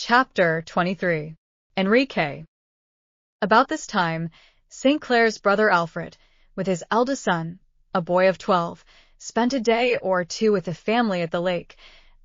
Chapter 23. Enrique. About this time, St. Clair's brother Alfred, with his eldest son, a boy of 12, spent a day or two with the family at the lake,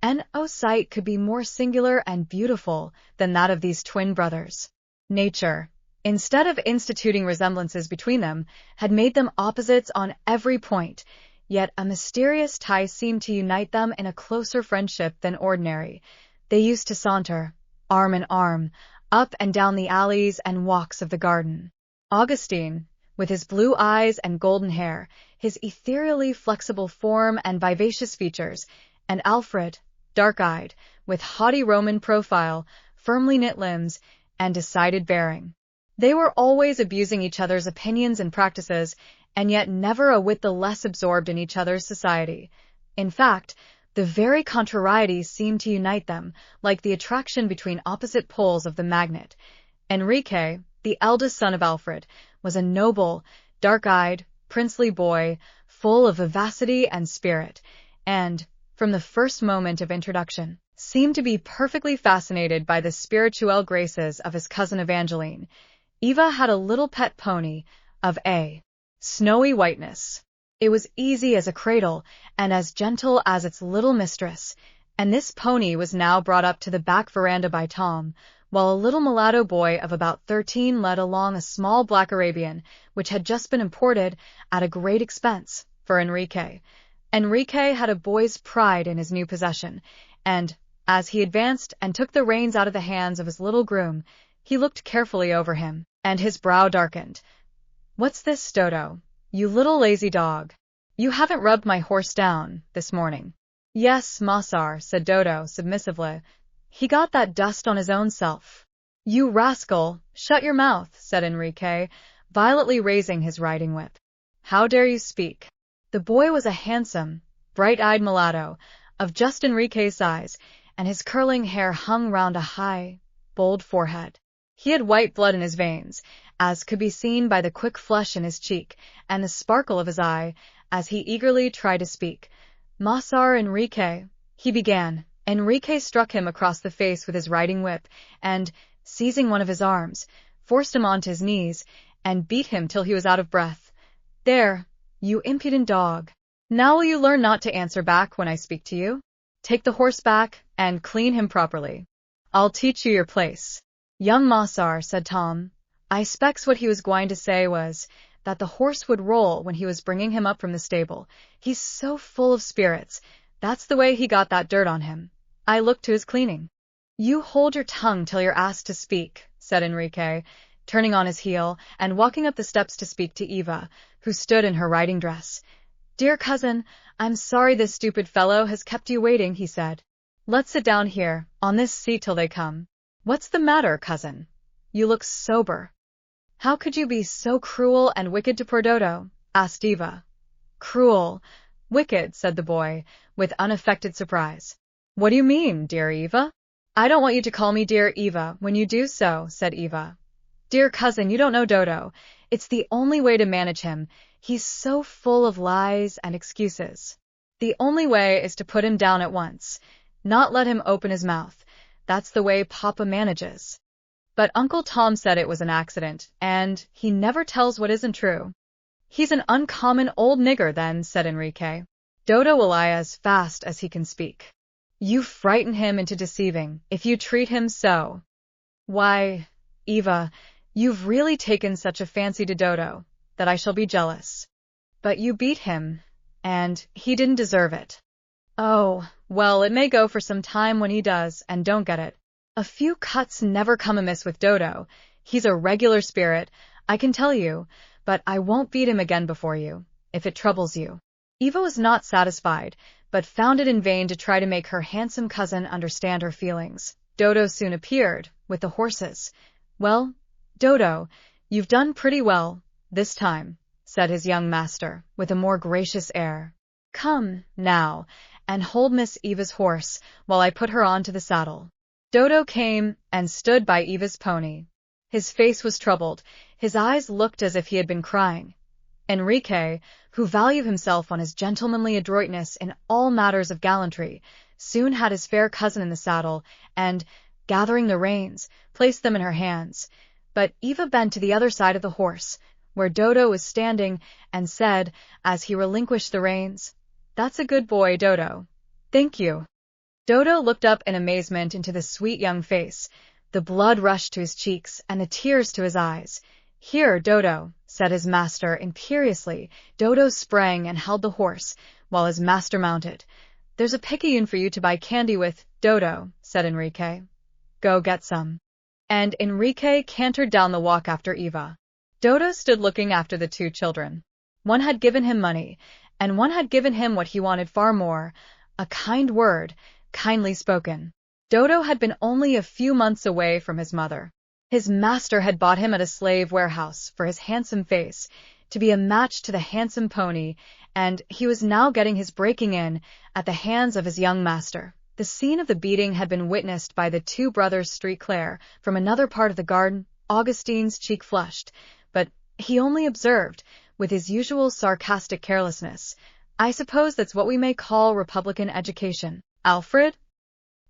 and no sight could be more singular and beautiful than that of these twin brothers. Nature, instead of instituting resemblances between them, had made them opposites on every point, yet a mysterious tie seemed to unite them in a closer friendship than ordinary. They used to saunter, arm in arm, up and down the alleys and walks of the garden. Augustine, with his blue eyes and golden hair, his ethereally flexible form and vivacious features, and Alfred, dark-eyed, with haughty Roman profile, firmly knit limbs, and decided bearing. They were always abusing each other's opinions and practices, and yet never a whit the less absorbed in each other's society. In fact, the very contrariety seemed to unite them, like the attraction between opposite poles of the magnet. Enrique, the eldest son of Alfred, was a noble, dark-eyed, princely boy, full of vivacity and spirit, and, from the first moment of introduction, seemed to be perfectly fascinated by the spirituelle graces of his cousin Evangeline. Eva had a little pet pony, of a snowy whiteness. It was easy as a cradle, and as gentle as its little mistress, and this pony was now brought up to the back veranda by Tom, while a little mulatto boy of about 13 led along a small black Arabian, which had just been imported, at a great expense, for Enrique. Enrique had a boy's pride in his new possession, and, as he advanced and took the reins out of the hands of his little groom, he looked carefully over him, and his brow darkened. "What's this, Dodo? You little lazy dog. You haven't rubbed my horse down this morning." "Yes, Mossar," said Dodo submissively. "He got that dust on his own self." "You rascal, shut your mouth," said Enrique, violently raising his riding whip. "How dare you speak?" The boy was a handsome, bright-eyed mulatto, of just Enrique's size, and his curling hair hung round a high, bold forehead. He had white blood in his veins, as could be seen by the quick flush in his cheek and the sparkle of his eye, as he eagerly tried to speak. "Mossar Enrique," he began. Enrique struck him across the face with his riding whip, and, seizing one of his arms, forced him onto his knees, and beat him till he was out of breath. "There, you impudent dog. Now will you learn not to answer back when I speak to you? Take the horse back, and clean him properly. I'll teach you your place." "Young Mossar," said Tom. I specs what he was going to say was, that the horse would roll when he was bringing him up from the stable. He's so full of spirits. That's the way he got that dirt on him. I look to his cleaning. "You hold your tongue till you're asked to speak," said Enrique, turning on his heel and walking up the steps to speak to Eva, who stood in her riding dress. "Dear cousin, I'm sorry this stupid fellow has kept you waiting," he said. "Let's sit down here, on this seat till they come." "What's the matter, cousin? You look sober." "How could you be so cruel and wicked to poor Dodo?" asked Eva. "Cruel, wicked," said the boy, with unaffected surprise. "What do you mean, dear Eva?" "I don't want you to call me dear Eva when you do so," said Eva. "Dear cousin, you don't know Dodo. It's the only way to manage him. He's so full of lies and excuses. The only way is to put him down at once, not let him open his mouth. That's the way Papa manages." But Uncle Tom said it was an accident, and he never tells what isn't true. "He's an uncommon old nigger, then," said Enrique. "Dodo will lie as fast as he can speak. You frighten him into deceiving, if you treat him so. Why, Eva, you've really taken such a fancy to Dodo, that I shall be jealous. But you beat him, and he didn't deserve it." "Oh, well, it may go for some time when he does, and don't get it. A few cuts never come amiss with Dodo. He's a regular spirit, I can tell you, but I won't beat him again before you, if it troubles you." Eva was not satisfied, but found it in vain to try to make her handsome cousin understand her feelings. Dodo soon appeared, with the horses. "Well, Dodo, you've done pretty well, this time," said his young master, with a more gracious air. "Come, now, and hold Miss Eva's horse, while I put her on to the saddle." Dodo came and stood by Eva's pony. His face was troubled, his eyes looked as if he had been crying. Enrique, who valued himself on his gentlemanly adroitness in all matters of gallantry, soon had his fair cousin in the saddle, and, gathering the reins, placed them in her hands. But Eva bent to the other side of the horse, where Dodo was standing, and said, as he relinquished the reins, "That's a good boy, Dodo. Thank you." Dodo looked up in amazement into the sweet young face. The blood rushed to his cheeks and the tears to his eyes. "Here, Dodo," said his master imperiously. Dodo sprang and held the horse, while his master mounted. "There's a picayune for you to buy candy with, Dodo," said Enrique. "Go get some." And Enrique cantered down the walk after Eva. Dodo stood looking after the two children. One had given him money, and one had given him what he wanted far more, a kind word, kindly spoken. Dodo had been only a few months away from his mother. His master had bought him at a slave warehouse for his handsome face, to be a match to the handsome pony, and he was now getting his breaking in at the hands of his young master. The scene of the beating had been witnessed by the two brothers Streetclair from another part of the garden. Augustine's cheek flushed, but he only observed, with his usual sarcastic carelessness, "I suppose that's what we may call Republican education, Alfred?"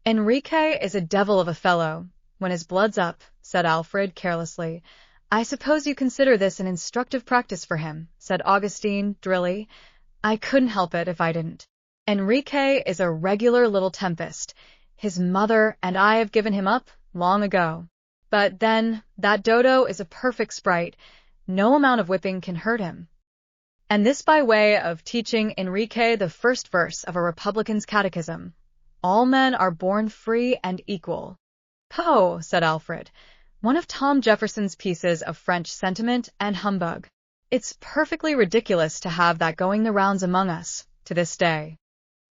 "Enrique is a devil of a fellow, when his blood's up," said Alfred carelessly. "I suppose you consider this an instructive practice for him," said Augustine drily. "I couldn't help it if I didn't. Enrique is a regular little tempest. His mother and I have given him up long ago. But then, that Dodo is a perfect sprite. No amount of whipping can hurt him." And this by way of teaching Enrique the first verse of a Republican's catechism. "All men are born free and equal." "Poh," said Alfred, "one of Tom Jefferson's pieces of French sentiment and humbug. It's perfectly ridiculous to have that going the rounds among us, to this day."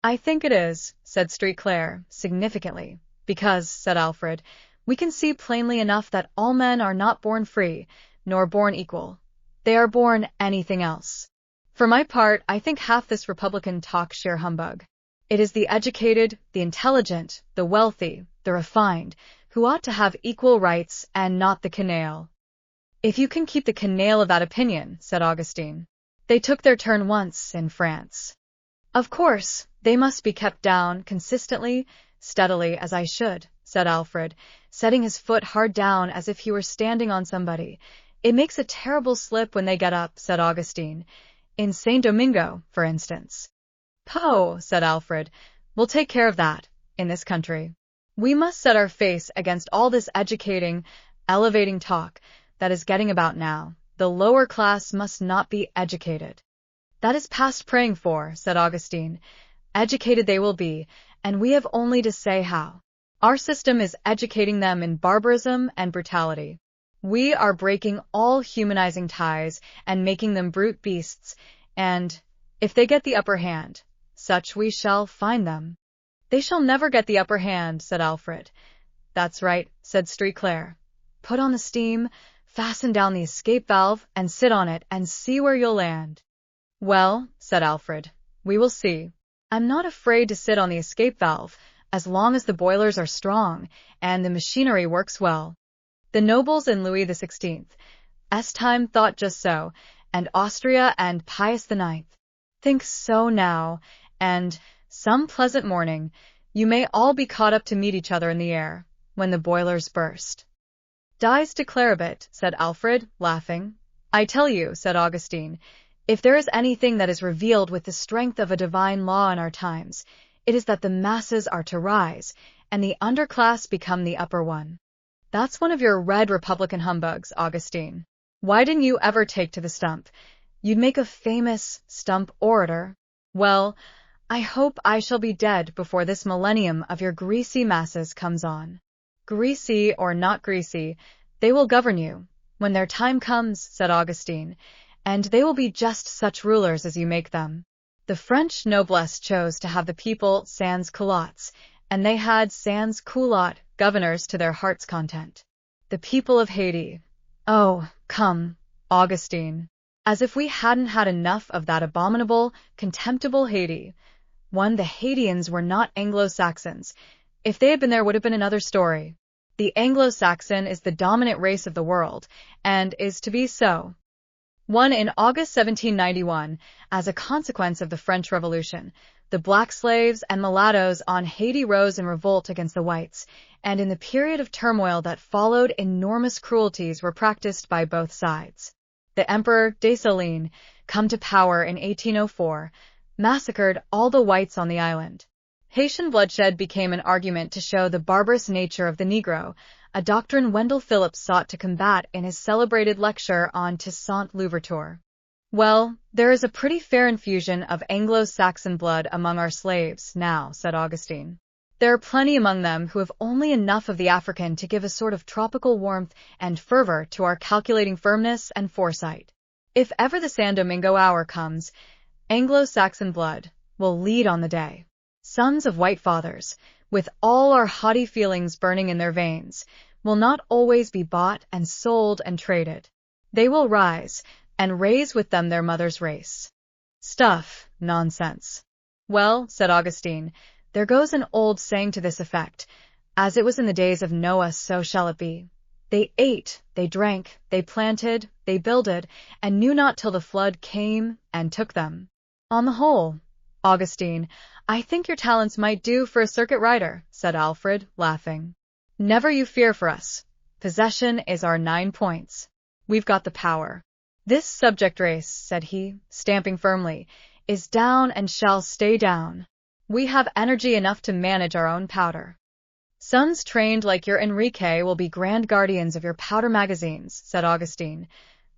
"I think it is," said Streetclair, significantly, "because," said Alfred, "we can see plainly enough that all men are not born free, nor born equal. They are born anything else. For my part, I think half this Republican talk sheer humbug. It is the educated, the intelligent, the wealthy, the refined, who ought to have equal rights and not the canaille." "If you can keep the canaille of that opinion," said Augustine. "They took their turn once in France." "Of course, they must be kept down consistently, steadily, as I should," said Alfred, setting his foot hard down as if he were standing on somebody. "It makes a terrible slip when they get up," said Augustine. "In St. Domingo, for instance." "Poh," said Alfred, "we'll take care of that, in this country. We must set our face against all this educating, elevating talk that is getting about now. The lower class must not be educated." "That is past praying for," said Augustine. "Educated they will be, and we have only to say how. Our system is educating them in barbarism and brutality. We are breaking all humanizing ties and making them brute beasts, and, if they get the upper hand, such we shall find them." "They shall never get the upper hand," said Alfred. "That's right," said Streetclair. "Put on the steam, fasten down the escape valve, and sit on it, and see where you'll land." "Well," said Alfred, "we will see. I'm not afraid to sit on the escape valve, as long as the boilers are strong, and the machinery works well." The nobles in Louis XVI's time thought just so, and Austria and Pius IX think so now, and, some pleasant morning, you may all be caught up to meet each other in the air, when the boilers burst. "Dies declarabit," said Alfred, laughing. "I tell you," said Augustine, "if there is anything that is revealed with the strength of a divine law in our times, it is that the masses are to rise, and the underclass become the upper one." "That's one of your red Republican humbugs, Augustine. Why didn't you ever take to the stump? You'd make a famous stump orator." "Well, I hope I shall be dead before this millennium of your greasy masses comes on." "Greasy or not greasy, they will govern you, when their time comes," said Augustine, "and they will be just such rulers as you make them." The French noblesse chose to have the people sans culottes, and they had sans culotte governors to their heart's content. The people of Haiti. Oh, come, Augustine. As if we hadn't had enough of that abominable, contemptible Haiti. The Haitians were not Anglo-Saxons. If they had been there, would have been another story. The Anglo-Saxon is the dominant race of the world, and is to be so. In August 1791, as a consequence of the French Revolution, The black slaves and mulattoes on Haiti rose in revolt against the whites, and in the period of turmoil that followed, enormous cruelties were practiced by both sides. The Emperor Dessalines, come to power in 1804, massacred all the whites on the island. Haitian bloodshed became an argument to show the barbarous nature of the Negro, a doctrine Wendell Phillips sought to combat in his celebrated lecture on Toussaint Louverture. Well, there is a pretty fair infusion of Anglo-Saxon blood among our slaves now, said Augustine. There are plenty among them who have only enough of the African to give a sort of tropical warmth and fervor to our calculating firmness and foresight. If ever the San Domingo hour comes, Anglo-Saxon blood will lead on the day. Sons of white fathers, with all our haughty feelings burning in their veins, will not always be bought and sold and traded. They will rise, and raise with them their mother's race. Stuff, nonsense. Well, said Augustine, there goes an old saying to this effect, as it was in the days of Noah, so shall it be. They ate, they drank, they planted, they builded, and knew not till the flood came and took them. On the whole, Augustine, I think your talents might do for a circuit rider, said Alfred, laughing. Never you fear for us. Possession is our 9 points. We've got the power. This subject race, said he, stamping firmly, is down and shall stay down. We have energy enough to manage our own powder. Sons trained like your Enrique will be grand guardians of your powder magazines, said Augustine,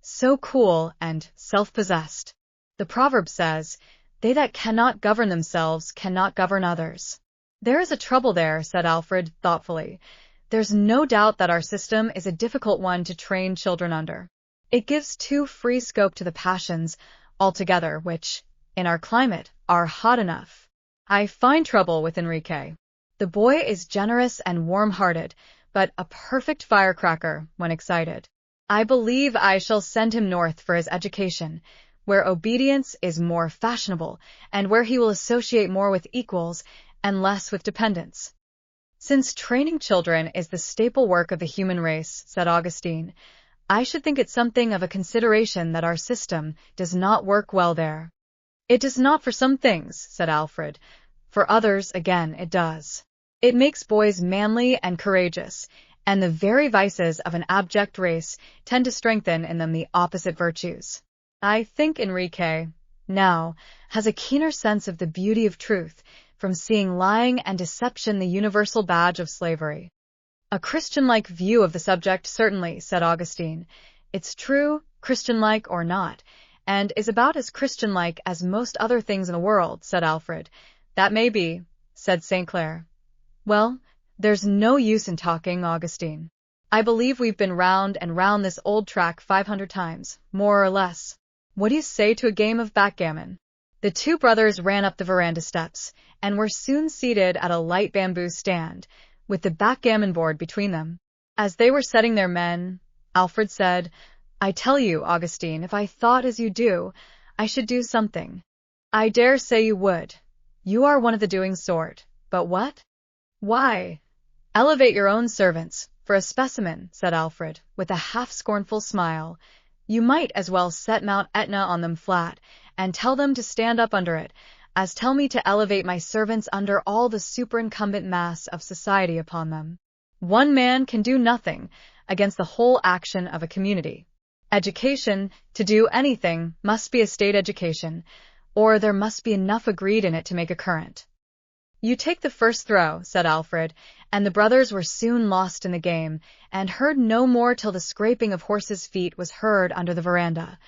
so cool and self-possessed. The proverb says, they that cannot govern themselves cannot govern others. There is a trouble there, said Alfred, thoughtfully. There's no doubt that our system is a difficult one to train children under. It gives too free scope to the passions altogether, which, in our climate, are hot enough. I find trouble with Enrique. The boy is generous and warm-hearted, but a perfect firecracker when excited. I believe I shall send him north for his education, where obedience is more fashionable, and where he will associate more with equals and less with dependents. Since training children is the staple work of the human race, said Augustine, I should think it something of a consideration that our system does not work well there. It does not for some things, said Alfred. For others, again, it does. It makes boys manly and courageous, and the very vices of an abject race tend to strengthen in them the opposite virtues. I think Enrique, now, has a keener sense of the beauty of truth from seeing lying and deception the universal badge of slavery. A Christian-like view of the subject, certainly, said Augustine. It's true, Christian-like or not, and is about as Christian-like as most other things in the world, said Alfred. That may be, said St. Clair. Well, there's no use in talking, Augustine. I believe we've been round and round this old track 500 times, more or less. What do you say to a game of backgammon? The two brothers ran up the veranda steps, and were soon seated at a light bamboo stand, with the backgammon board between them. As they were setting their men, Alfred said, I tell you, Augustine, if I thought as you do, I should do something. I dare say you would. You are one of the doing sort. But what? Why, elevate your own servants, for a specimen, said Alfred, with a half-scornful smile. You might as well set Mount Etna on them flat, and tell them to stand up under it, as tell me to elevate my servants under all the superincumbent mass of society upon them. One man can do nothing against the whole action of a community. Education, to do anything, must be a state education, or there must be enough agreed in it to make a current. You take the first throw, said Alfred, and the brothers were soon lost in the game, and heard no more till the scraping of horses' feet was heard under the veranda.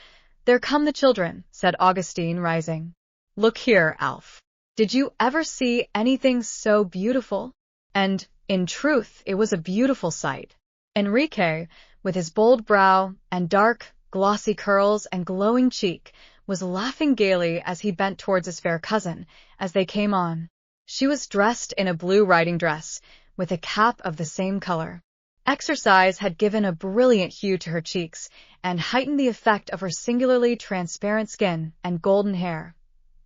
There come the children, said Augustine, rising. Look here, Alf. Did you ever see anything so beautiful? And, in truth, it was a beautiful sight. Enrique, with his bold brow and dark, glossy curls and glowing cheek, was laughing gaily as he bent towards his fair cousin, as they came on. She was dressed in a blue riding dress, with a cap of the same color. Exercise had given a brilliant hue to her cheeks, and heightened the effect of her singularly transparent skin and golden hair.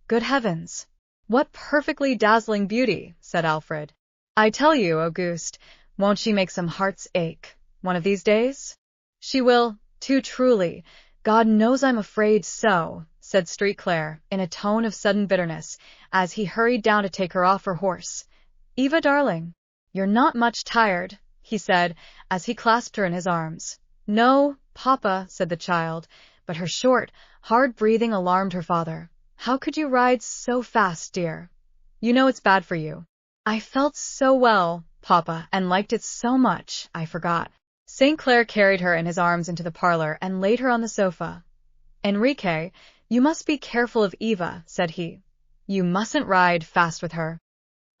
Good heavens! What perfectly dazzling beauty, said Alfred. I tell you, Auguste, won't she make some hearts ache, one of these days? She will, too truly. God knows I'm afraid so, said Street Claire, in a tone of sudden bitterness, as he hurried down to take her off her horse. Eva, darling, you're not much tired, he said, as he clasped her in his arms. No, Papa, said the child, but her short, hard breathing alarmed her father. How could you ride so fast, dear? You know it's bad for you. I felt so well, Papa, and liked it so much, I forgot. St. Clair carried her in his arms into the parlor and laid her on the sofa. Enrique, you must be careful of Eva, said he. You mustn't ride fast with her.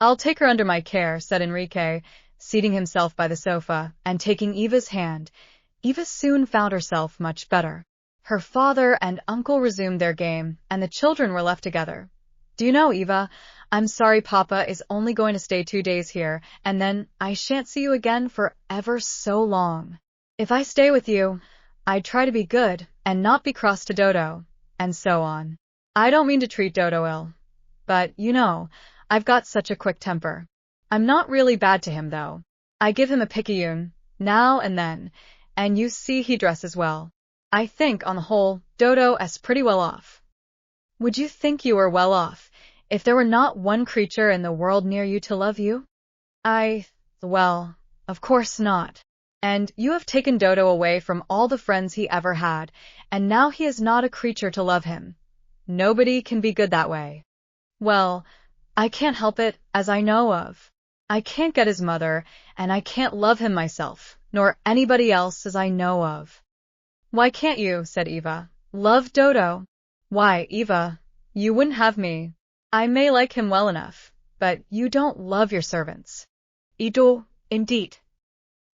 I'll take her under my care, said Enrique, seating himself by the sofa and taking Eva's hand. Eva soon found herself much better. Her father and uncle resumed their game, and the children were left together. Do you know, Eva, I'm sorry Papa is only going to stay 2 days here, and then I shan't see you again for ever so long. If I stay with you, I'd try to be good and not be cross to Dodo, and so on. I don't mean to treat Dodo ill, but, you know, I've got such a quick temper. I'm not really bad to him, though. I give him a picayune, now and then, and you see he dresses well. I think, on the whole, Dodo is pretty well off. Would you think you were well off if there were not one creature in the world near you to love you? Well, of course not. And you have taken Dodo away from all the friends he ever had, and now he is not a creature to love him. Nobody can be good that way. Well, I can't help it, as I know of. I can't get his mother, and I can't love him myself, nor anybody else as I know of. Why can't you, said Eva, love Dodo? Why, Eva, you wouldn't have me. I may like him well enough, but you don't love your servants. Ido, indeed.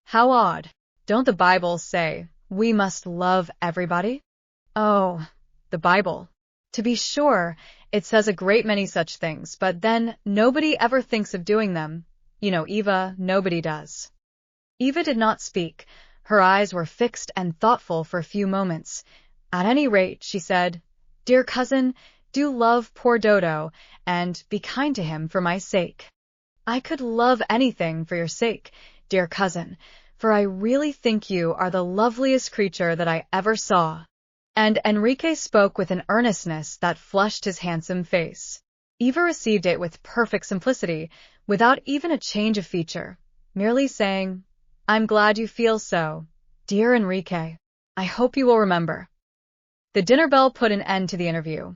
How odd. Don't the Bible say we must love everybody? Oh, the Bible. To be sure, it says a great many such things, but then nobody ever thinks of doing them. You know, Eva, nobody does. Eva did not speak. Her eyes were fixed and thoughtful for a few moments. At any rate, she said, Dear cousin, do love poor Dodo, and be kind to him for my sake. I could love anything for your sake, dear cousin, for I really think you are the loveliest creature that I ever saw. And Enrique spoke with an earnestness that flushed his handsome face. Eva received it with perfect simplicity, without even a change of feature, merely saying, I'm glad you feel so, dear Enrique. I hope you will remember. The dinner bell put an end to the interview.